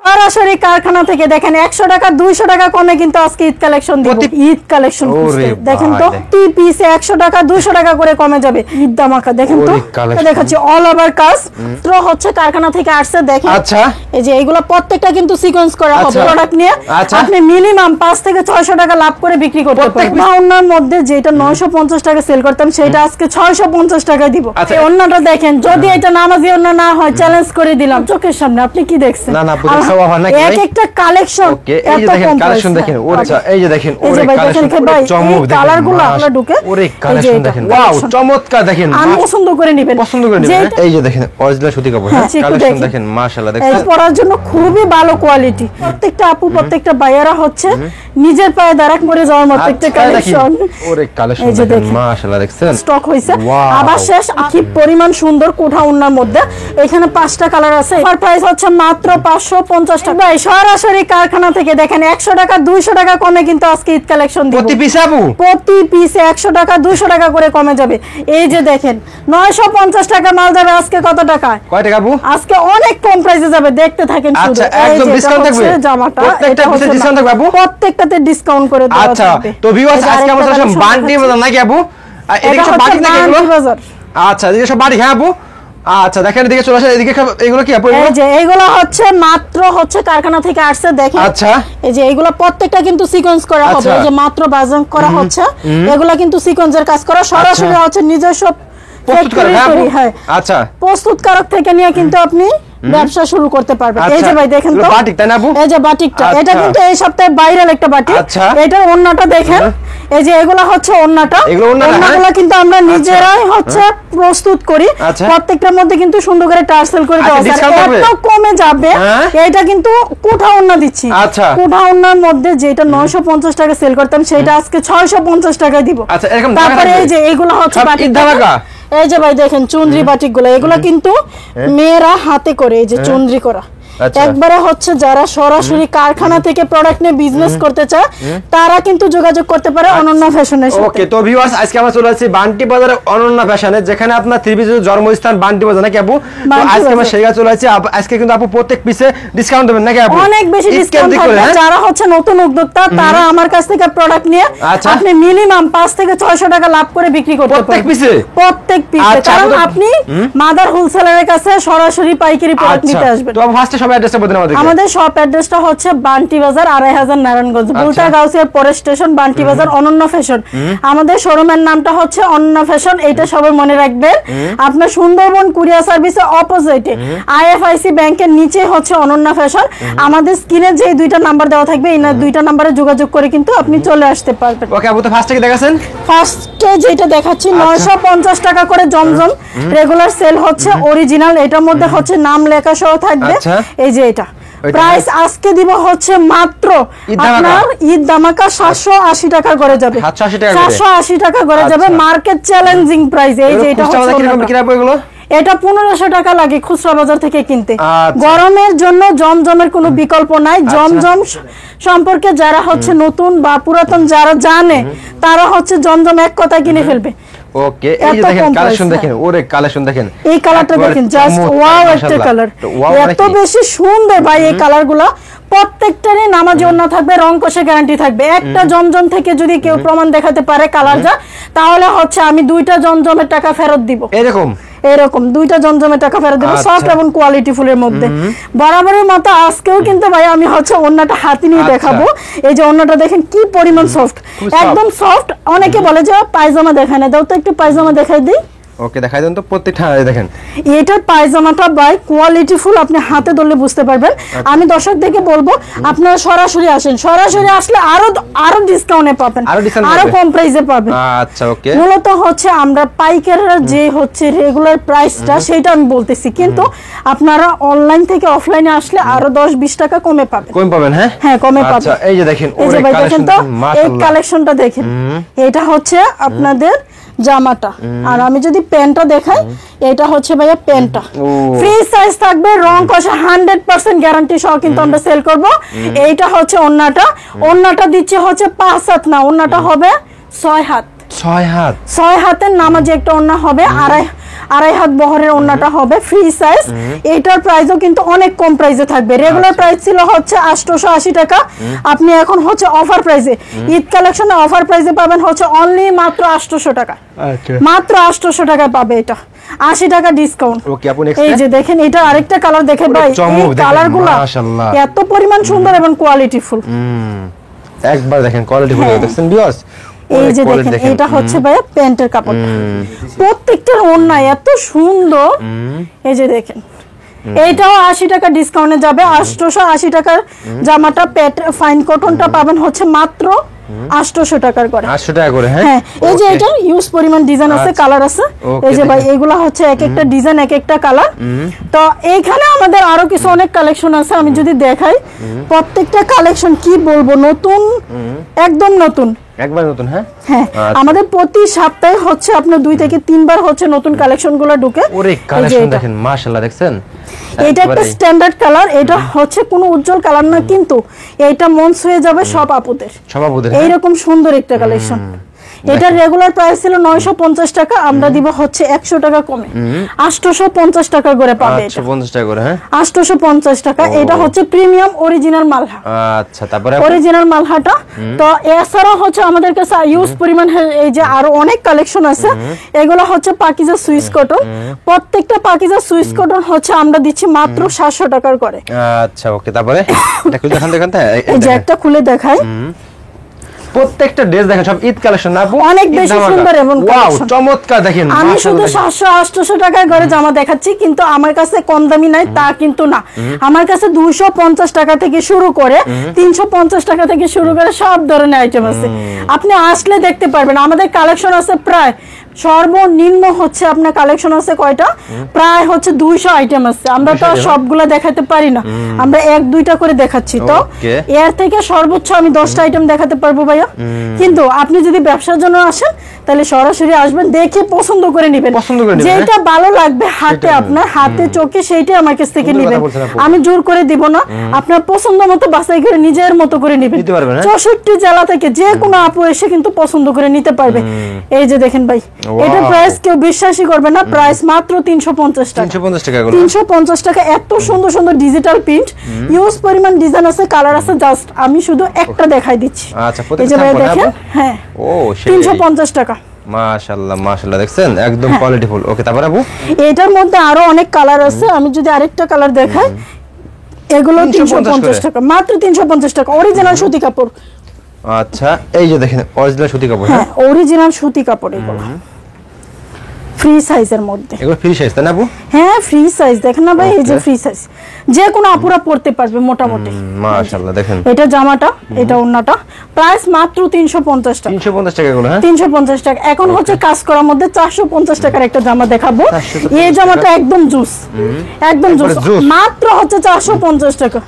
সরাসরি কারখানা থেকে দেখেন 100 টাকা 200 টাকা কমে কিন্তু আজকে ঈদ কালেকশন দিব। ঈদ কালেকশন দেখেন তো টি পিসে 100 টাকা 200 টাকা করে কমে যাবে ঈদ ধামাকা। দেখেন তো দেখাচ্ছি অল ওভার কাজ তো হচ্ছে কারখানা থেকে আসছে। দেখেন আচ্ছা এই যে এগুলো প্রত্যেকটা কিন্তু সিকোয়েন্স করা হবে প্রোডাক্ট নিয়ে আপনি মিনিমাম 5 থেকে 600 টাকা লাভ করে বিক্রি করতে পারবেন। অন্যান্য মধ্যে যেটা 950 টাকা সেল করতাম সেটা আজকে 650 টাকায় দিব। এই ওন্নাটা দেখেন যদি এটা নামাজি ওন্না না হয় চ্যালেঞ্জ করে দিলাম চোখের সামনে। আপনি কি দেখছেন? না না সব হয় না এক একটা কালেকশন এই যে দেখেন কালেকশন দেখেন ওরে এই যে দেখেন ওরে কালেকশন চমক দেখেন কালারগুলো আপনারা ঢুকে ওরে কালেকশন দেখেন ওয়াও চমৎকার দেখেন আমি পছন্দ করে নেবেন এই যে দেখেন অরিজিনাল সুতি কাপড় কালেকশন দেখেন মাশাআল্লাহ দেখেন এই পরার জন্য খুবই ভালো কোয়ালিটি। প্রত্যেকটা আপু প্রত্যেকটা ভাইয়ারা হচ্ছে নিজের পায়ে দাঁড়াক মরে যাওয়ার মতো একটা কালেকশন। ওরে কালেকশন দেখেন মাশাআল্লাহ দেখছেন স্টক হইছে আবার শেষ কি পরিমাণ সুন্দর কোঠা ওন্নার মধ্যে। এখানে 5টা কালার আছে। এর প্রাইস হচ্ছে মাত্র 550 টাকা। ভাই সরাসরি কারখানা থেকে দেখেন 100 টাকা 200 টাকা কমে কিন্তু আজকে ঈদ কালেকশন দিব। প্রতি পিস আপু প্রতি পিসে 100 টাকা 200 টাকা করে কমে যাবে। এই যে দেখেন 950 টাকা মাল যাবে আজকে কত টাকায়? কয় টাকা আপু? আজকে অনেক কম প্রাইসে যাবে দেখতে থাকেন শুধু। আচ্ছা একদম ডিসকাউন্ট থাকবে জামাটা প্রত্যেকটা পিসে ডিসকাউন্ট থাকবে আপু? প্রত্যেকটাতে ডিসকাউন্ট করে দেওয়া আচ্ছা যাবে। তো ভিউয়ার্স আজকে আমাদের সব বান্টি বাজার নাকি আপু? এদিকে সব বাটি নাকি এগুলো? আচ্ছা এদিকে সব বাটি হ্যাঁ আপু। আচ্ছা দেখেন এদিকে চলে আসে এদিকে এগুলো কি আপু? এই যে এগুলো হচ্ছে মাত্র হচ্ছে কারখানা থেকে আসছে দেখেন। আচ্ছা এই যে এগুলো প্রত্যেকটা কিন্তু সিকোয়েন্স করা হবে। এই যে মাত্র বাজার করা হচ্ছে এগুলো কিন্তু সিকোয়েন্সের কাজ করা সরাসরি হচ্ছে নিজস্ব প্রস্তুত করে হ্যাঁ আচ্ছা প্রস্তুতকারক থেকে নিয়ে কিন্তু আপনি ব্যবসা শুরু করতে পারবেন। এই যে ভাই দেখেন তো বাটিক তাই না আপু? এই যে বাটিকটা এটা কিন্তু এই সপ্তাহে ভাইরাল একটা বাটিক। এটার ওন্নাটা দেখেন এই যে এগুলা হচ্ছে ওন্নাটা ওন্নাগুলো কিন্তু আমরা নিজেরাই হচ্ছে প্রস্তুত করি। প্রত্যেকটার মধ্যে কিন্তু সুন্দর করে টার্সেল করে দেওয়া আছে। এত কমে যাবে এটা কিন্তু কোঠা ওন্না দিচ্ছি। কোঠা ওন্নার মধ্যে যেটা 950 টাকা সেল করতাম সেটা আজকে 650 টাকায় দিব। তারপরে এই যে এগুলা হচ্ছে বাটিক ধামাকা। এই যে ভাই দেখেন চুনরি বাটিক গুলো এগুলা কিন্তু মেয়েরা হাতে করে এই যে চুনরি করা একবারে হচ্ছে যারা সরাসরি কারখানা থেকে প্রোডাক্ট নিয়ে বিজনেস করতে চায় তারা কিন্তু যোগাযোগ করতে পারে অনন্য ফ্যাশনের সাথে। ওকে তো ভিউয়ার্স আজকে আমরা চলে আসছি বান্টি বাজারে অনন্য ফ্যাশনে যেখানে আপনার থ্রি পিসের জন্মস্থান বান্টি বাজার নাকি আপু? তো আজকে আমরা সেইখানে চলে আসছি। আজকে কিন্তু আপু প্রত্যেক পিসে ডিসকাউন্ট দেবেন নাকি আপু? অনেক বেশি ডিসকাউন্ট থাকবে। যারা হচ্ছে নতুন উদ্যোক্তা তারা আমার কাছ থেকে প্রোডাক্ট নিয়ে আপনি মিনিমাম 5 থেকে 600 টাকা লাভ করে বিক্রি করতে পারবেন প্রত্যেক পিসে। কারণ আপনি মাদার হোলসেলারের কাছে সরাসরি পাইকারি প্রোডাক্ট নিতে আসবেন। তো ফার্স্টে অ্যাড্রেসটা বলুন আমাদের। আমাদের শপ অ্যাড্রেসটা হচ্ছে বান্টি বাজার 2500 নারায়ণগঞ্জ বুলতা গাউসিয়ার পরে স্টেশন বান্টি বাজার অনন্য ফ্যাশন। আমাদের শোরুমের নামটা হচ্ছে অনন্য ফ্যাশন এটা সবাই মনে রাখবেন। আপনার সুন্দরবন কুরিয়ার সার্ভিসের অপোজিটে আইএফআইসি ব্যাংকের নিচে হচ্ছে অনন্য ফ্যাশন। আমাদের স্ক্রিনে যে দুইটা নাম্বার দেওয়া থাকবে এই দুইটা নম্বরে যোগাযোগ করে কিন্তু আপনি চলে আসতে পারবেন। ওকে আপু তো ফার্স্টে কি দেখাছেন? ফার্স্টে যেটা দেখাচ্ছি 950 টাকা করে জমজম রেগুলার সেল হচ্ছে অরিজিনাল। এটার মধ্যে হচ্ছে নাম লেখা সহ থাকবে। এই যে এটা প্রাইস আজকে দিব হচ্ছে মাত্র আপনার ঈদ ধামাকা 780 টাকা করে যাবে। 780 টাকা করে যাবে মার্কেট চ্যালেঞ্জিং প্রাইস। এই যে এটা হচ্ছে এটা 1500 টাকা লাগে খুচরা বাজার থেকে কিনতে। গরমের জন্য জমজমের কোনো বিকল্প নাই। জমজম সম্পর্কে যারা হচ্ছে নতুন বা পুরাতন যারা জানে তারা হচ্ছে জমজম এক কথায় কিনে ফেলবে। ওকে এই যে দেখেন কালেকশন দেখেন ওরে কালেকশন দেখেন এই কালারটা দেখেন জাস্ট ওয়াও একটা কালার এত বেশি সুন্দর ভাই। এই কালারগুলো প্রত্যেকটারই নামাজি ওন্না থাকবে রং কষে গ্যারান্টি থাকবে। একটা জমজম থেকে যদি কেউ প্রমাণ দেখাতে পারে কালার যা তাহলে হচ্ছে আমি 2টা জমজমের টাকা ফেরত দিব। এরকম 2টা জমজমের টাকা ফেরত দেব সফট এবং কোয়ালিটি ফুলের মধ্যে। বরাবরের মতো আজকেও কিন্তু ভাই আমি হচ্ছে ওন্নাটা হাতে নিয়ে দেখাবো। এই যে ওন্নাটা দেখেন কি পরিমাণ সফট একদম সফট। অনেকে বলে যে পায়জামা দেখায় না দাও তো একটু পায়জামা দেখাই দিই। ওকে দেখাই দেন তো প্রত্যেকটা দেখেন এটার পায়জামাটা বাই কোয়ালিটি ফুল আপনি হাতে ধরলে বুঝতে পারবেন। আমি দর্শকদেরকে বলবো আপনারা সরাসরি আসেন। সরাসরি আসলে আরো ডিসকাউন্টে পাবেন আরো কম প্রাইসে পাবেন। আচ্ছা ওকে মূলত হচ্ছে আমরা পাইকাররা যে হচ্ছে রেগুলার প্রাইসটা সেটা আমি বলতেছি কিন্তু আপনারা অনলাইন থেকে অফলাইনে আসলে আরো 10-20 টাকা কমে পাবেন। কম পাবেন হ্যাঁ কমে পাবেন। আচ্ছা এই যে দেখেন ওরে কালেকশন তো এই কালেকশনটা দেখেন এটা হচ্ছে আপনাদের জামাটা। আর আমি যদি প্যান্টটা দেখাই এটা হচ্ছে ভাইয়া প্যান্টটা ফ্রি সাইজ থাকবে রং কষা 100% গ্যারান্টি সহ কিন্তু আমরা সেল করব। এইটা হচ্ছে ওন্নাটা দিচ্ছে হচ্ছে 5 হাত না ওন্নাটা হবে 6 হাত। 6 হাত 6 হাতের নামাজি একটা ওন্না হবে আড়াই হাত বহরের ওন্নাটা হবে ফ্রি সাইজ। এটার প্রাইসও কিন্তু অনেক কম প্রাইসে থাকবে। রেগুলার প্রাইস ছিল হচ্ছে 880 টাকা, আপনি এখন হচ্ছে অফার প্রাইসে ঈদ কালেকশনে অফার প্রাইসে পাবেন হচ্ছে অনলি মাত্র 800 টাকা। মাত্র 800 টাকায় পাবে এটা, 80 টাকা ডিসকাউন্ট। ওকে আপু নেক্সট এই যে দেখেন এটা আরেকটা কালার দেখেন ভাই, এই কালারগুলো মাশাআল্লাহ এত পরিমাণ সুন্দর এবং কোয়ালিটিফুল। একবার দেখেন কোয়ালিটিফুল দেখছেন ভিউয়ার্স। এই যে দেখেন এটা হচ্ছে ভাই প্যান্টের কাপড়, প্রত্যেকটার ওড়না এত সুন্দর। এই যে দেখেন এইটাও 80 টাকা ডিসকাউন্টে যাবে। 880 টাকার জামাটা ফাইন কটনটা পাবেন হচ্ছে মাত্র 800 টাকার করে। 800 টাকা করে। হ্যাঁ এই যে এটা ইউজ পরিমাণ ডিজাইন আছে, কালার আছে। এই যে ভাই এগুলা হচ্ছে এক একটা ডিজাইন এক একটা কালার। তো এইখানে আমাদের আরো কিছু অনেক কালেকশন আছে, আমি যদি দেখাই প্রত্যেকটা কালেকশন কি বলবো, নতুন একদম নতুন, একবার নতুন। হ্যাঁ হ্যাঁ আমাদের প্রতি সপ্তাহে হচ্ছে আপনার 2 থেকে 3 বার হচ্ছে নতুন কালেকশনগুলো ঢুকে। ওরে কালেকশন দেখেন মাশাআল্লাহ দেখছেন। এটা একটা স্ট্যান্ডার্ড কালার, এটা হচ্ছে কোনো উজ্জ্বল কালার না, কিন্তু এটা মন ছুঁয়ে যাবে সব আপুদের। এইরকম সুন্দর একটা কালেকশন। এটা রেগুলার প্রাইস ছিল 950 টাকা, আমরা দিব হচ্ছে 100 টাকা কমে 850 টাকা করে পাবে। 850 টাকা করে। হ্যাঁ 850 টাকা। এটা হচ্ছে প্রিমিয়াম অরিজিনাল মালহা। আচ্ছা তারপরে অরিজিনাল মালহাটা। তো এছাড়া হচ্ছে আমাদের কাছে ইউজ পরিমাণ এই যে আরো অনেক কালেকশন আছে। এগুলো হচ্ছে পাকিজা সুইস কটন, প্রত্যেকটা পাকিজা সুইস কটন হচ্ছে আমরা দিচ্ছি মাত্র 700 টাকার করে। আচ্ছা ওকে তারপরে এটা খুলে দেখান দেখান। এই যে একটা খুলে দেখাই, প্রত্যেকটা ড্রেস দেখেন সব ঈদ কালেকশন না, অনেক বেশি সুন্দর এবং ওয়াও চমৎকার দেখেন। আমি শুধু 700-800 টাকার ঘরে জামা দেখাচ্ছি, কিন্তু আমার কাছে কম দামি নাই তা কিন্তু না, আমার কাছে 250 টাকা থেকে শুরু করে 350 টাকা থেকে শুরু করে সব ধরনের আইটেম আছে। আপনি আসলে দেখতে পারবেন আমাদের কালেকশন আছে প্রায় সর্বনিম্ন হচ্ছে আপনার কালেকশন আছে কয়টা, প্রায় হচ্ছে 200 আইটেম আছে। আমরা তো সবগুলা দেখাতে পারি না, আমরা 1-2টা করে দেখাচ্ছি। তো এর থেকে সর্বোচ্চ আমি 10টা আইটেম দেখাতে পারবো ভাইয়া, কিন্তু আপনি যদি ব্যবসার জন্য আসেন তাহলে সরাসরি আসবেন, দেখে পছন্দ করে নেবেন, যেটা ভালো লাগবে হাতে আপনার হাতে চোখে সেইটাই আমার কাছ থেকে নেবেন। আমি জোর করে দিব না, আপনার পছন্দ মতো বাছাই করে নিজের মতো করে নেবেন। 64 জেলা থেকে যে কোনো আপু এসে কিন্তু পছন্দ করে নিতে পারবে। এই যে দেখেন ভাই, এটা প্রাইস কেউ বিশ্বাসই করবে না, প্রাইস মাত্র 350 টাকা। 350 টাকা। এত সুন্দর সুন্দর ডিজিটাল প্রিন্ট, ইউজ পরিমাণ ডিজাইন আছে, কালার আছে, জাস্ট আমি শুধু একটা দেখাই দিচ্ছি। আচ্ছা এই যে ভাই দেখেন, হ্যাঁ ও 350 টাকা। মাশাআল্লাহ মাশাআল্লাহ দেখছেন একদম কোয়ালিটিফুল। ওকে তারপর আপু এটার মধ্যে আরো অনেক কালার আছে, আমি যদি আরেকটা কালার দেখাই, এগুলো 350 টাকা, মাত্র 350 টাকা, অরিজিনাল সুতি কাপড়। আচ্ছা এই যে দেখেন অরিজিনাল সুতি কাপড়। হ্যাঁ অরিজিনাল সুতি কাপড়, এগুলো ফ্রি সাইজের মধ্যে। এগুলো ফ্রি সাইজ তাই না আপু? হ্যাঁ ফ্রি সাইজ দেখেন না ভাই, এই যে ফ্রি সাইজ, যে কোনো আপুরা পড়তে পারবে মোটামুটি। মাশাআল্লাহ দেখেন এটা জামাটা, এটা ওন্নাটা, প্রাইস মাত্র 350 টাকা। 350 টাকা এগুলো। হ্যাঁ 350 টাকা। এখন হচ্ছে কাজ করার মধ্যে 450 টাকার একটা জামা দেখাবো। এই জামাটা একদম জুস, একদম জুস, মাত্র হচ্ছে 450 টাকা।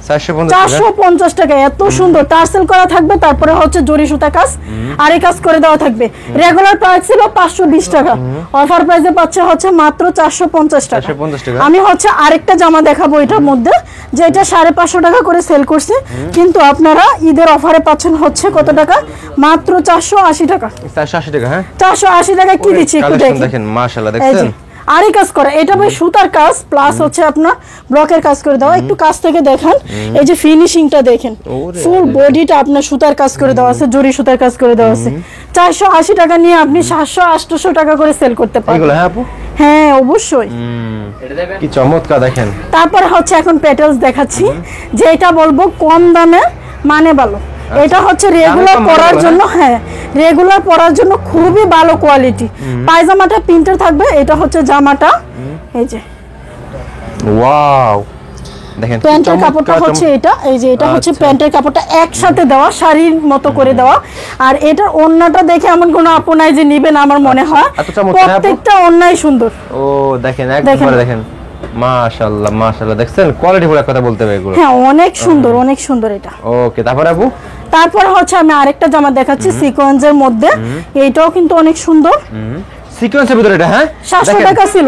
450 টাকা। এত সুন্দর টার্সেল করা থাকবে, তারপরে হচ্ছে জরি সুতা কাজ আর এই কাজ করে দেওয়া থাকবে। রেগুলার প্রাইস ছিল 520 টাকা, অফার প্রাইসে পাচ্ছে হচ্ছে মাত্র 450 টাকা। আমি হচ্ছে আরেকটা জামা দেখাবো এটার মধ্যে, যেটা 550 টাকা করে সেল করছি, কিন্তু আপনারা ঈদের অফারে পাচ্ছেন হচ্ছে কত টাকা, মাত্র 480 টাকা। 480 টাকা। হ্যাঁ 480 টাকা কি দিচ্ছি একটু দেখেন। মাশাআল্লাহ দেখছেন আরই কাজ করা, এটা ভাই সুতার কাজ প্লাস হচ্ছে আপনার ব্লকের কাজ করে দেওয়া। একটু কাজ থেকে দেখেন, এই যে ফিনিশিংটা দেখেন, ফুল বডিটা আপনার সুতার কাজ করে দেওয়া আছে, জরি সুতার কাজ করে দেওয়া আছে। 480 টাকা নিয়ে আপনি 700-800 টাকা করে সেল করতে পারবেন এগুলো। হ্যাঁ আপু হ্যাঁ অবশ্যই, কি চমৎকার দেখেন। তারপর হচ্ছে এখন পেটেলস দেখাচ্ছি, যেটা বলবো কম দামে মানে ভালো। এটা হচ্ছে রেগুলার পরার জন্য, হ্যাঁ রেগুলার পরার জন্য খুবই ভালো কোয়ালিটি। পায়জামাটা প্রিন্টার থাকবে, এটা হচ্ছে জামাটা, এই যে ওয়াও দেখেন প্যান্টের কাপড়টা হচ্ছে এটা, এই যে এটা হচ্ছে প্যান্টের কাপড়টা একসাথে দেওয়া, শাড়ির মতো করে দেওয়া। আর এটার ওন্নাটা দেখে এমন কোনো আপু নাই যে নিবেন, আমার মনে হয় প্রত্যেকটা ওন্নাই সুন্দর। ও দেখেন একবার দেখেন মাশাআল্লাহ মাশাআল্লাহ দেখছেন কোয়ালিটিফুল এক কথা বলতে হবে এগুলো। হ্যাঁ অনেক সুন্দর, অনেক সুন্দর এটা। ওকে তারপর আপু তারপর হচ্ছে আমি আরেকটা জামা দেখাচ্ছি সিকোয়েন্সের মধ্যে, এইটাও কিন্তু অনেক সুন্দর। সিকোয়েন্সের ভিতরে এটা হ্যাঁ 700 টাকা ছিল,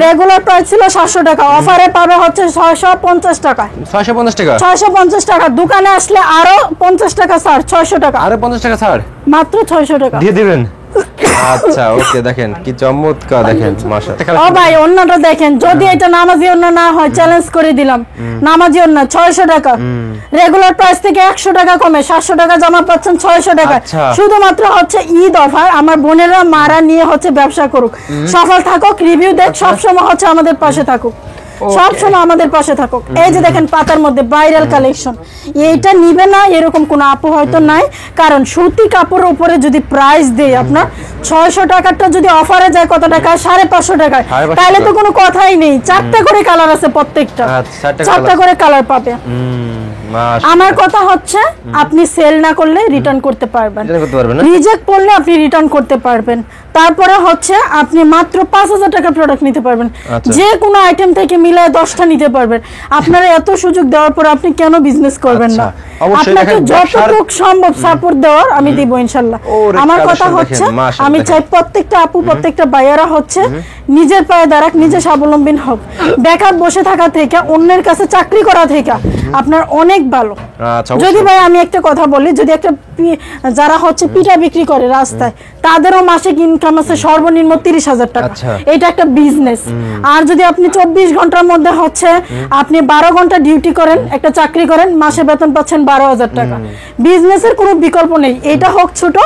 রেগুলার প্রাইস ছিল 700 টাকা, অফারে পাবে হচ্ছে 650 টাকা। 650 টাকা 650 টাকা। দোকানে আসলে আরো 50 টাকা ছাড়, 600 টাকা। আরো 50 টাকা ছাড়, মাত্র 600 টাকা দিয়ে দিবেন। আচ্ছা ওকে, দেখেন কি চমৎকার, দেখেন মাশাআল্লাহ। ও ভাই ওন্নাটা দেখেন, যদি এটা নামাজি ওন্না না হয় চ্যালেঞ্জ করে দিলাম, নামাজি ওন্না 600 টাকা, রেগুলার প্রাইস থেকে 100 টাকা কমে 700 টাকা জামা পাচ্ছেন 600 টাকা। শুধুমাত্র হচ্ছে ঈদ অফার, আমার বোনেরা মারা নিয়ে হচ্ছে ব্যবসা করুক, সফল থাকুক, রিভিউ দেখ, সবসময় হচ্ছে আমাদের পাশে থাকুক, সবসময় আমাদের পাশে থাকুক। এই যে দেখেন পাতার মধ্যে ভাইরাল কালেকশন, এইটা নিবে না এরকম কোন আপু হয়তো নাই, কারণ সুতি কাপড়ের উপরে যদি প্রাইস দেই আপনার 600 টাকাটা যদি অফারে যায় কত টাকা, 550 টাকায়, তাহলে তো কোনো কথাই নেই। 4টা করে কালার আছে প্রত্যেকটা, 4টা করে কালার পাবে। আমার কথা হচ্ছে আপনি সেল না করলে রিটার্ন করতে পারবেন, রিজেক্ট করলে আপনি রিটার্ন করতে পারবেন। তারপরে হচ্ছে আপনি মাত্র 5000 টাকা প্রোডাক্ট নিতে পারবেন, যে কোনো আইটেম থেকে মিলায় 10টা নিতে পারবেন। আপনারা এত সুযোগ দেওয়ার পর আপনি কেন বিজনেস করবেন না? আপনাকে যতটুকু সম্ভব সাপোর্ট দেওয়ার আমি দিব ইনশাআল্লাহ। আমার কথা হচ্ছে আমি চাই প্রত্যেকটা আপু, প্রত্যেকটা ভাইয়ারা হচ্ছে নিজের পায়ে দাঁড়াক, নিজে স্বাবলম্বী হোক। বেকার বসে থাকা থেকে, অন্যের কাছে চাকরি করা থেকে আপনার অনেক ভালো। যদি ভাই আমি একটা কথা বলি, যদি একটা যারা হচ্ছে পিঠা বিক্রি করে রাস্তায়, তাদেরও মাসিক ইনকাম আছে সর্বনিম্ন 30,000 টাকা, এটা একটা বিজনেস। আর যদি আপনি 24 ঘন্টার মধ্যে হচ্ছে আপনি 12 ঘন্টা ডিউটি করেন, একটা চাকরি করেন, মাসে বেতন পাচ্ছেন 12,000 টাকা। বিজনেসের কোনো বিকল্প নেই, এটা হোক ছোট,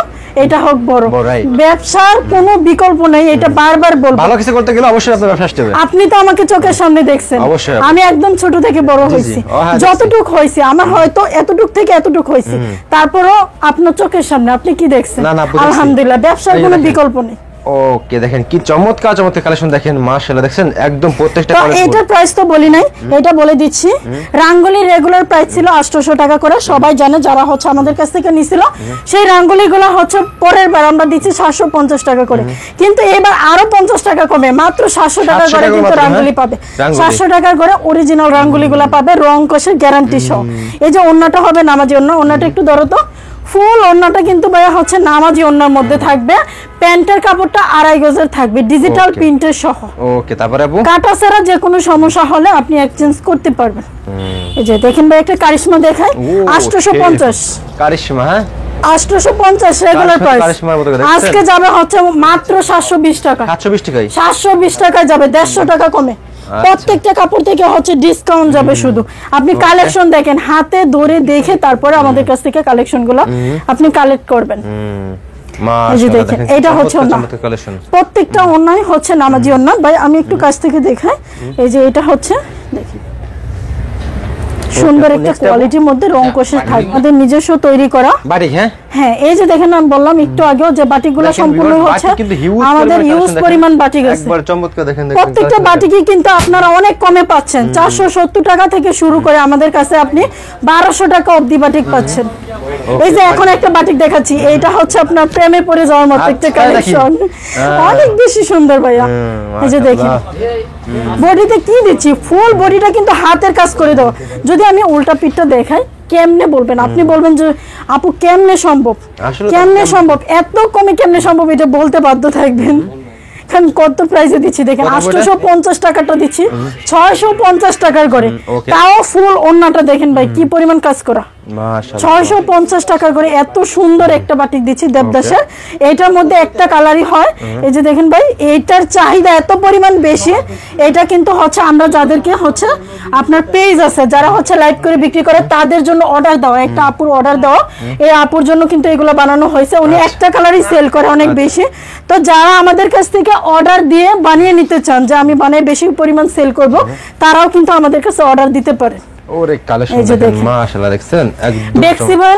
এটা হোক বড়, ব্যবসার কোনো বিকল্প নেই। এটা বারবার বলবো, ভালো কিছু করতে গেলে অবশ্যই আপনার ব্যবসা আসতে হবে। আপনি তো আমাকে চোখের সামনে দেখছেন, আমি একদম ছোট থেকে বড় হইছি, যতটুক হইছি আমার হয়তো এতটুক থেকে এতটুক হইছি, তারপরও আপনার চোখের সামনে আপনি কি দেখছেন? আলহামদুলিল্লাহ, ব্যবসার কোনো বিকল্প নেই। ওকে, দেখেন কি চমৎকার চমৎকার কালেকশন, দেখেন মাশাআল্লাহ, দেখছেন একদম প্রত্যেকটা কালেকশন। এটার প্রাইস তো বলি নাই, এটা বলে দিচ্ছি। রাঙ্গুলি রেগুলার প্রাইস ছিল 800 টাকা করে, সবাই জানে যারা হচ্ছে আমাদের কাছ থেকে নিছিল। সেই রাঙ্গুলিগুলো হচ্ছে পরের বার আমরা দিচ্ছি 750 টাকা করে, কিন্তু এবার আরো 50 টাকা কমে মাত্র 700 টাকা করে কিন্তু রাঙ্গুলি পাবে। 700 টাকা করে অরিজিনাল রাঙ্গুলিগুলো পাবে, রং কষের গ্যারান্টি সহ। এই যে ওন্নাটা হবে নামাজি ওন্না, ওন্নাটা একটু ধরো তো, ফুল ওন্নাটা কিন্তু ভাইয়া হচ্ছে নামাজি ওন্নার মধ্যে থাকবে, প্যান্টের কাপড়টা 2.5 গজের থাকবে, ডিজিটাল প্রিন্টের সহ। ওকে, তারপরে আপু কাটা ছাড়া যে কোনো সমস্যা হলে আপনি এক্সচেঞ্জ করতে পারবেন। এই যে দেখেন ভাই একটা কারিশমা দেখাই, 850 কারিশমা, হ্যাঁ 850 রেগুলার প্রাইস, আজকে যাবে হচ্ছে মাত্র 720 টাকা। 720 টাকায় যাবে, 150 টাকা কমে। প্রত্যেকটা কাপড় থেকে হচ্ছে ডিসকাউন্ট যাবে। শুধু আপনি কালেকশন দেখেন, হাতে ধরে দেখে তারপরে আমাদের কাছ থেকে কালেকশনগুলো আপনি কালেক্ট করবেন। এটা হচ্ছে প্রত্যেকটা অন্যায় হচ্ছে নামাজি ওন্না। ভাই আমি একটু কাছ থেকে দেখাই, এই যে এটা হচ্ছে দেখেন সুন্দর একটা কোয়ালিটির মধ্যে রং কষে থাকবে, আমাদের নিজস্ব তৈরি করা বাটিক। হ্যাঁ এই যে দেখেন আমি বললাম একটু আগেও যে বাটিকগুলো সম্পূর্ণ হচ্ছে আমাদের ইউজ পরিমাণ বাটিক আছে, একবার চমৎকার দেখেন। প্রত্যেকটা বাটিকই কিন্তু আপনারা অনেক কমে পাচ্ছেন, 470 টাকা থেকে শুরু করে আমাদের কাছে আপনি 1200 টাকা অবধি বাটিক পাচ্ছেন। এই যে এখন একটা বাটিক দেখাচ্ছি, এইটা হচ্ছে আপনার প্রেমে পড়ে যাওয়ার মতো একটা কালেকশন, অনেক বেশি সুন্দর ভাইয়া। এই যে দেখেন বডিতে কি দিচ্ছি, ফুল বডিটা কিন্তু হাতের কাজ করে দাও। যদি আমি উল্টা পিঠটা দেখাই, কেমনে বলবেন আপনি, বলবেন যে আপু কেমনে সম্ভব, কেমনে সম্ভব, এত কমে কেমনে সম্ভব, এটা বলতে বাধ্য থাকবেন। কত প্রাইসে দিচ্ছি দেখেন, 850 টাকাটা দিচ্ছি 650 টাকার করে, তাও ফুল ওন্নাটা দেখেন ভাই কি পরিমাণ কাজ করা, 650 টাকা করে এত সুন্দর একটা বাটিক দিচ্ছি দেবদাসের। এটার মধ্যে একটা কালারই হয়, এই যে দেখেন ভাই এইটার চাহিদা এত পরিমাণ বেশি। এটা কিন্তু হচ্ছে আমরা যাদেরকে হচ্ছে আপনার পেজ আছে যারা হচ্ছে লাইভ করে বিক্রি করে, তাদের জন্য অর্ডার দেওয়া, একটা আপুর অর্ডার দেওয়া, এই আপুর জন্য কিন্তু এগুলো বানানো হয়েছে। উনি একটা কালারই সেল করে অনেক বেশি, তো যারা আমাদের কাছ থেকে অর্ডার দিয়ে বানিয়ে নিতে চান যে আমি বানিয়ে বেশি পরিমাণ সেল করব, তারাও কিন্তু আমাদের কাছে অর্ডার দিতে পারে। ওরে কালেকশন দেখেন মাশাআল্লাহ, দেখছেন একদম ফ্লেক্সিবল,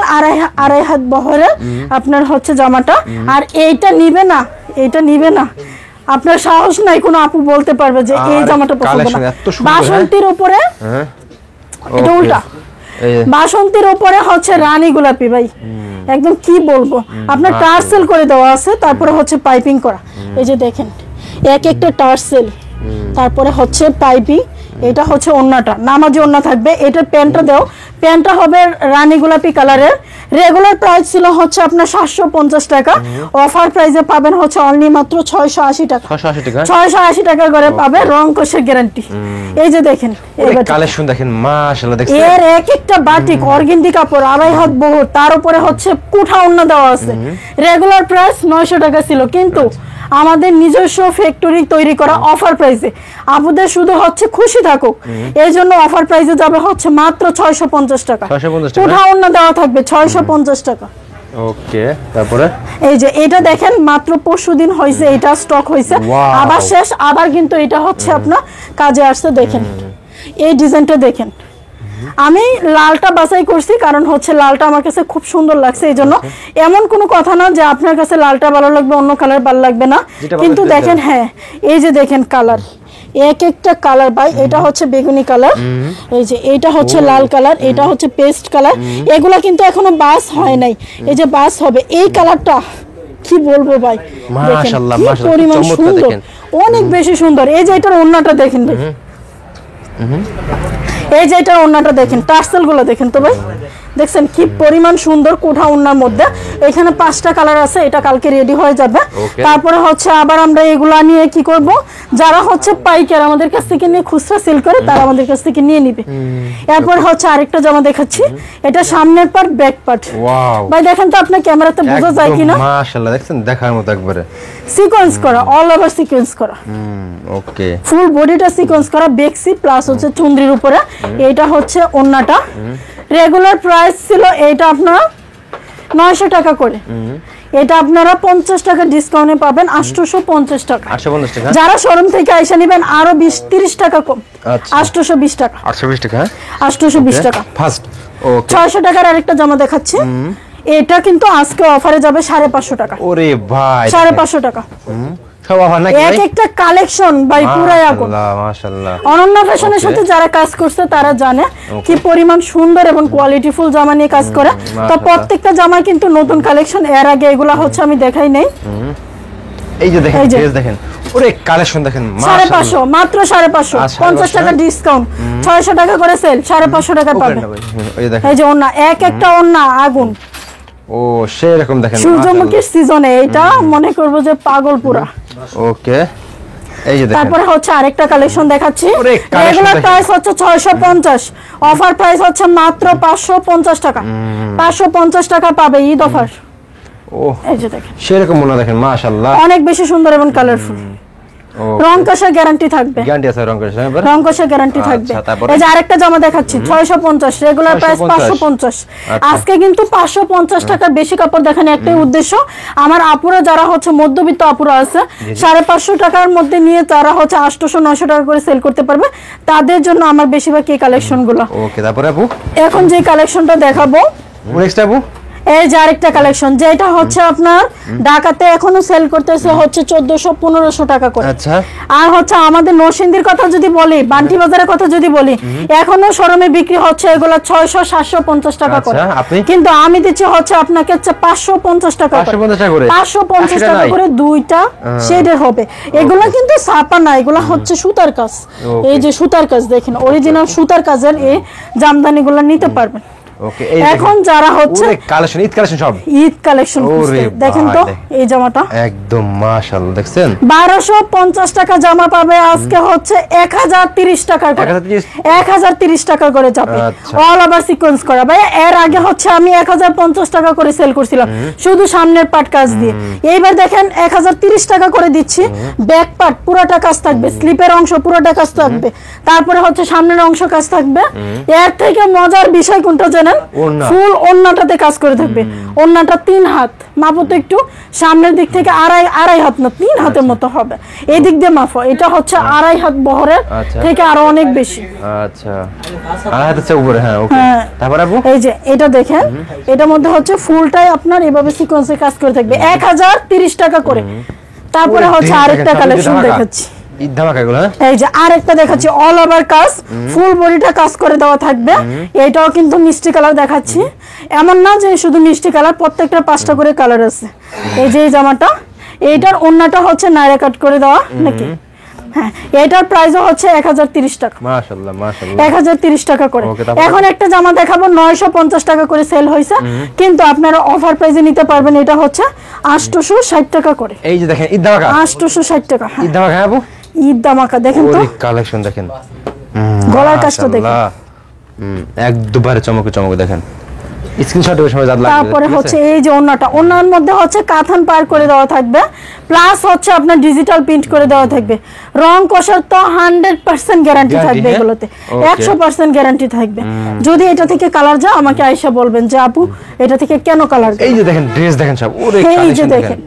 আড়াই হাত বহরে আপনার হচ্ছে জামাটা। আর এইটা নিবে না, এইটা নিবে না, আপনার সাহস নাই কোনো আপু বলতে পারবে যে এই জামাটা পছন্দ না। বাসন্তীর উপরে, এটা উল্টা, বাসন্তীর উপরে হচ্ছে রানী গোলাপি ভাই, একদম কি বলবো, আপনার টার্সেল করে দেওয়া আছে, তারপরে হচ্ছে পাইপিং করা। এই যে দেখেন এক একটা টার্সেল, তারপরে হচ্ছে পাইপিং, এটা হচ্ছে ওন্নাটা, নামাজি ওন্না থাকবে। এটার প্যান্টটা দাও, প্যান্টটা হবে রানী গোলাপি কালারের। রেগুলার প্রাইস ছিল হচ্ছে আপনার 750 টাকা, অফার প্রাইসে পাবেন হচ্ছে অনলি মাত্র 680 টাকা। 680 টাকা করে পাবে, রং কষের গ্যারান্টি। এই যে দেখেন কালেকশন দেখেন মাশাআল্লাহ, দেখছেন এর এক একটা বাটিক অর্গেন্ডি কাপড়, আড়াই হাত বহর, তার উপরে হচ্ছে কুঠা ওন্না দেওয়া আছে। রেগুলার প্রাইস 900 টাকা ছিল, কিন্তু আমাদের নিজস্ব ফ্যাক্টরি তৈরি করা অফার প্রাইসে আপনাদের শুধু হচ্ছে খুশি থাকুক এই জন্য অফার প্রাইসে যাবে হচ্ছে মাত্র 650 টাকা। 650 টাকা কুঠা ওন্না দেওয়া থাকবে 650 টাকা। ওকে, তারপরে এই যে এটা দেখেন মাত্র পরশুদিন হইছে, এটা স্টক হইছে, আবার শেষ, আবার কিন্তু এটা হচ্ছে আপনার কাজে আসছে। দেখেন এই ডিজাইনটা দেখেন, আমি লালটা বাছাই করছি কারণ হচ্ছে লালটা আমার কাছে খুব সুন্দর লাগছে, এই জন্য এমন কোনো কথা না যে আপনার কাছে লালটা ভালো লাগবে অন্য কালার ভালো লাগবে না, কিন্তু দেখেন হ্যাঁ এই যে দেখেন কালার, এক একটা কালার ভাই, এটা হচ্ছে বেগুনি কালার, এই যে এটা হচ্ছে লাল কালার, এটা হচ্ছে পেস্ট কালার, এগুলা কিন্তু এখনো বাস হয় নাই, এই যে বাস হবে। এই কালারটা কি বলবো ভাই, মাশাআল্লাহ মাশাআল্লাহ, পরিমাণ সুন্দর, অনেক বেশি সুন্দর। এই যে এটার ওন্নাটা দেখেন ভাই, এই যে এটা ওন্নাটা দেখেন, টার্সেল গুলো দেখেন তো ভাই, দেখছেন কি পরিমাণ সুন্দর কোঠা ওন্নার মধ্যে। এখানে 5টা কালার আছে, এটা কালকে রেডি হয়ে যাবে। তারপরে হচ্ছে আবার আমরা এগুলা নিয়ে কি করব, যারা হচ্ছে পাইকার আমাদের কাছ থেকে নিয়ে খুচরা সেল করে তারা আমাদের কাছ থেকে নিয়ে নিবে। এরপর হচ্ছে আরেকটা জামা দেখাচ্ছি, এটা সামনের পার্ট ব্যাক পার্ট। ওয়াও ভাই দেখেন তো আপনার ক্যামেরাতে বোঝা যায় কিনা, মাশাআল্লাহ দেখছেন দেখার মতো একবারে সিকোয়েন্স করা, অল ওভার সিকোয়েন্স করা, ওকে ফুল বডিটা সিকোয়েন্স করা, বেক্সি প্লাস হচ্ছে চুনরির উপরে। এটা হচ্ছে ওন্নাটা, রেগুলার প্রাইস ছিল এটা আপনারা 900 টাকা করে, এটা আপনারা 50 টাকা ডিসকাউন্টে পাবেন 850 টাকা। 850 টাকা, যারা শোরুম থেকে আইসা নেবেন আরো 20-30 টাকা কম, 820 টাকা। 820 টাকা, 820 টাকা ফার্স্ট। ওকে, 600 টাকার আরেকটা জামা দেখাচ্ছি, এটা কিন্তু আজকে অফারে যাবে 550 টাকা। ওরে ভাই 550 টাকা সব অফার নাকি এক একটা কালেকশন ভাই, পুরাই আগুন। মাশাআল্লাহ, অনন্য ফ্যাশনের সাথে যারা কাজ করছে তারা জানে কি পরিমাণ সুন্দর এবং কোয়ালিটিফুল জামা নিয়ে কাজ করে। তো প্রত্যেকটা জামা কিন্তু নতুন কালেকশন, এর আগে এগুলা হচ্ছে আমি দেখাই নাই। এই যে দেখেন ড্রেস দেখেন, ওরে কালেকশন দেখেন, 550 মাত্র 550, 50 টাকা ডিসকাউন্ট, 600 টাকা করে সেল, 550 টাকা পাবেন। এই যে ওন্না, এক একটা ওন্না আগুন। ও সেই রকম দেখেন, সূর্যমুখীর সিজনে এটা মনে করব যে পাগল পুরা। ওকে, এই যে দেখেন তারপরে হচ্ছে আরেকটা কালেকশন দেখাচ্ছি, রেগুলার প্রাইস হচ্ছে 650, অফার প্রাইস হচ্ছে মাত্র 550 টাকা। 550 টাকা পাবে ঈদ অফার। ও এই যে দেখেন সেরকম মনে দেখেন মাশাআল্লাহ, অনেক বেশি সুন্দর এবং কালারফুল, রং কষার গ্যারান্টি থাকবে, গ্যারান্টি আছে রং কষার, রং কষার গ্যারান্টি থাকবে। এই যে আরেকটা জামা দেখাচ্ছি 650, রেগুলার প্রাইস 550। আজকে কিন্তু 550 টাকা বেশি কাপড় দেখানো একটাই উদ্দেশ্য, আমার আপুরা যারা হচ্ছে মধ্যবিত্ত আপুরা আছে 550 টাকার মধ্যে নিয়ে তারা হচ্ছে 800-900 টাকা করে সেল করতে পারবে, তাদের জন্য আমার বেশিরভাগ এই কালেকশন গুলো। ওকে, তারপরে আপু এখন যে কালেকশনটা দেখাবো, নেক্সট আপু এই যে আরেকটা কালেকশন, যেটা হচ্ছে আপনার ঢাকাতে এখনো সেল করতেছে হচ্ছে 1400-1500 টাকা করে। আচ্ছা, আর হচ্ছে আমাদের নরসিংদীর কথা যদি বলি, বান্টি বাজারের কথা যদি বলি, এখনো শোরুমে বিক্রি হচ্ছে এগুলা 600-750 টাকা করে, কিন্তু আমি দিচ্ছি হচ্ছে আপনাকে 550 টাকা করে। 550 টাকা করে দুইটা শেডের হবে। এগুলা কিন্তু ছাপা না, এগুলা হচ্ছে সুতার কাজ। এই যে সুতার কাজ দেখেন, অরিজিনাল সুতার কাজের এই জামদানিগুলো নিতে পারবেন। ওকে, এখন যারা হচ্ছে কালেকশন ঈদ কালেকশন সব ঈদ কালেকশন দেখেন তো, এই জামাটা একদম মাশাআল্লাহ দেখছেন 1250 টাকা জামা পাবে আজকে হচ্ছে 1030 টাকা করে, 1030 টাকা করে যাবে, অল ওভার সিকোয়েন্স করা। ভাই এর আগে হচ্ছে আমি 1050 টাকা করে সেল করছিলাম শুধু সামনের পাট কাজ দিয়ে, এইবার দেখেন 1030 টাকা করে দিচ্ছি, ব্যাক পার্ট পুরোটা কাজ থাকবে, স্লিপের অংশ পুরোটা কাজ থাকবে, তারপরে হচ্ছে সামনের অংশ কাজ থাকবে। এর থেকে মজার বিষয় কোনটা জানেন, ফুল ওন্নাটাতে কাজ করে থাকবে। ওন্নাটা 3 হাত, মাপো তো একটু, সামনের দিক থেকে আড়াই হাত না 3 হাতের মতো হবে, এই দিক দিয়ে মাপো, এটা হচ্ছে 2.5 হাত বহরের থেকে আরো অনেক বেশি। আচ্ছা, 2.5 হাতের উপরে, হ্যাঁ ওকে। তারপর আপু এই যে এটা দেখেন, এটার মধ্যে হচ্ছে ফুলটাই আপনার এভাবে সিকোয়েন্সে কাজ করে থাকবে 1030 টাকা করে। তারপরে হচ্ছে আরেকটা কালেকশন দেখাচ্ছি, এই যে আরেকটা দেখাচ্ছি, অল ওভার কাজ, ফুল বডিটা কাজ করে দেওয়া থাকবে। এটাও কিন্তু মিষ্টি কালার দেখাচ্ছি, এমন না যে শুধু মিষ্টি কালার, প্রত্যেকটা 5টা করে কালার আছে। এই যে এই জামাটা, এইটার ওন্নাটা হচ্ছে নাইরা কাট করে দেওয়া নাকি, হ্যাঁ এটার প্রাইসও হচ্ছে 1030 টাকা। মাশাআল্লাহ মাশাআল্লাহ 1030 টাকা করে। এখন একটা জামা দেখাবো 950 টাকা করে সেল হইছে, কিন্তু আপনারা অফার প্রাইসে নিতে পারবেন, এটা হচ্ছে 860 টাকা করে। এই যে দেখেন ঈদ ধামাকা 860 টাকা। হ্যাঁ ঈদ ধামাকা আপু, ঈদ ধামাকা দেখেন তো, কালেকশন দেখেন, গলার কাজটা দেখেন, একদমই চমকে চমকে দেখেন, স্ক্রিনশটে সময় জানলা। তারপরে হচ্ছে এই যে ওন্নাটা, ওন্নার মধ্যে হচ্ছে কাঁথান পার করে দেওয়া থাকবে, প্লাস হচ্ছে আপনার ডিজিটাল প্রিন্ট করে দেওয়া থাকবে। রং কষার তো 100% গ্যারান্টি থাকবে এগুলোতে, 100% গ্যারান্টি থাকবে। যদি এটা থেকে কালার যায় আমাকে আয়েশা বলবেন যে আপু এটা থেকে কেন কালার যায়। এই যে দেখেন ড্রেস দেখেন সব, ওরে কালেকশন দেখেন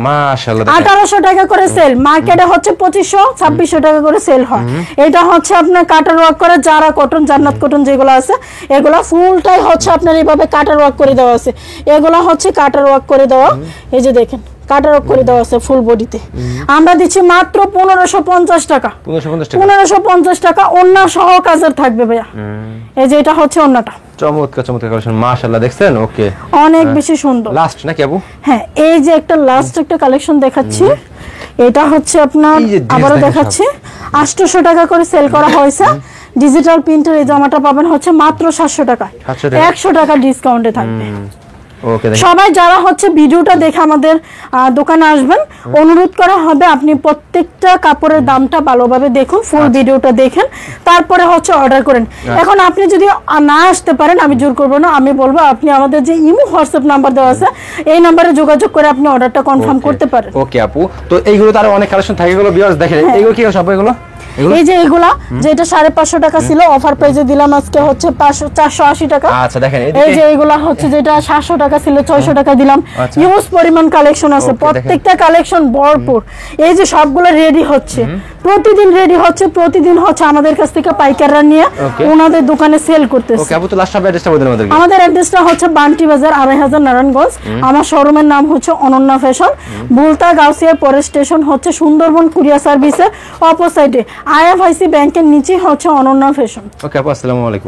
মাশাআল্লাহ। 1800 টাকা করে সেল, মার্কেটে হচ্ছে 2500-2600 টাকা করে সেল হয়। এটা হচ্ছে আপনার কাটার ওয়ার্ক করে, যারা কটন, জান্নাত কটন যেগুলো আছে এগুলো ফুলটাই হচ্ছে আপনার এইভাবে কাটার ওয়ার্ক করে দেওয়া আছে, এগুলো হচ্ছে কাটার ওয়ার্ক করে দেওয়া। এই যে দেখেন কাটার ওয়ার্ক করে দেওয়া আছে ফুল বডিতে। আমরা দিচ্ছি মাত্র 1550 টাকা। 1550 টাকা ওন্না সহ কাজের থাকবে ভাইয়া। এই যে এটা হচ্ছে ওন্নাটা, চমৎকার চমৎকার কালেকশন মাশাআল্লাহ, দেখছেন? ওকে অনেক বেশি সুন্দর। লাস্ট নাকি আপু? হ্যাঁ এই যে একটা লাস্ট একটা কালেকশন দেখাচ্ছি, এটা হচ্ছে আপনার আবারও দেখাচ্ছি 800 টাকা করে সেল করা হয়েছে। ডিজিটাল প্রিন্টের এই জামাটা পাবেন হচ্ছে মাত্র 700 টাকা, 100 টাকা ডিসকাউন্টে থাকবে। ওকে সবাই যারা হচ্ছে ভিডিওটা দেখে আমাদের দোকানে আসবেন, অনুরোধ করা হবে আপনি প্রত্যেকটা কাপড়ের দামটা ভালোভাবে দেখুন, ফুল ভিডিওটা দেখেন, তারপরে হচ্ছে অর্ডার করেন। এখন আপনি যদি না আসতে পারেন আমি জোর করবো না, আমি বলবো আপনি আমাদের যে ইমো হোয়াটসঅ্যাপ নাম্বার দেওয়া আছে এই নাম্বারে যোগাযোগ করে আপনি অর্ডারটা কনফার্ম করতে পারেন। ওকে আপু, তো এইগুলো তো আরো অনেক কালেকশন থাকে, এগুলো ভিউয়ার্স দেখেন, এগুলো কি সব এগুলো? এই যে এগুলা যেটা 550 টাকা ছিল অফার প্রাইসে দিলাম আজকে হচ্ছে 480 টাকা। আচ্ছা দেখেন এই যে এগুলা হচ্ছে যেটা 700 টাকা ছিল 600 টাকা দিলাম। ইউজ পরিমাণ কালেকশন আছে, প্রত্যেকটা কালেকশন ভরপুর। এই যে সবগুলো রেডি হচ্ছে, প্রতিদিন রেডি হচ্ছে, প্রতিদিন হচ্ছে আমাদের কাছ থেকে পাইকাররা নিয়ে ওনাদের দোকানে সেল করতেছে। ওকে আপু, তো লাস্ট অ্যাড্রেসটা বলে দেন আমাদেরকে। আমাদের অ্যাড্রেসটা হচ্ছে বান্টি বাজার 2500 নারায়ণগঞ্জ। আমার শোরুমের নাম হচ্ছে অনন্যা ফ্যাশন। বুলতা গাউসিয়ার পরের স্টেশন হচ্ছে সুন্দরবন কুরিয়ার সার্ভিসের অপোজিটে, আইএফআইসি ব্যাংকের নিচে হচ্ছে অনন্যা ফ্যাশন। ওকে আপু, আসসালামু আলাইকুম।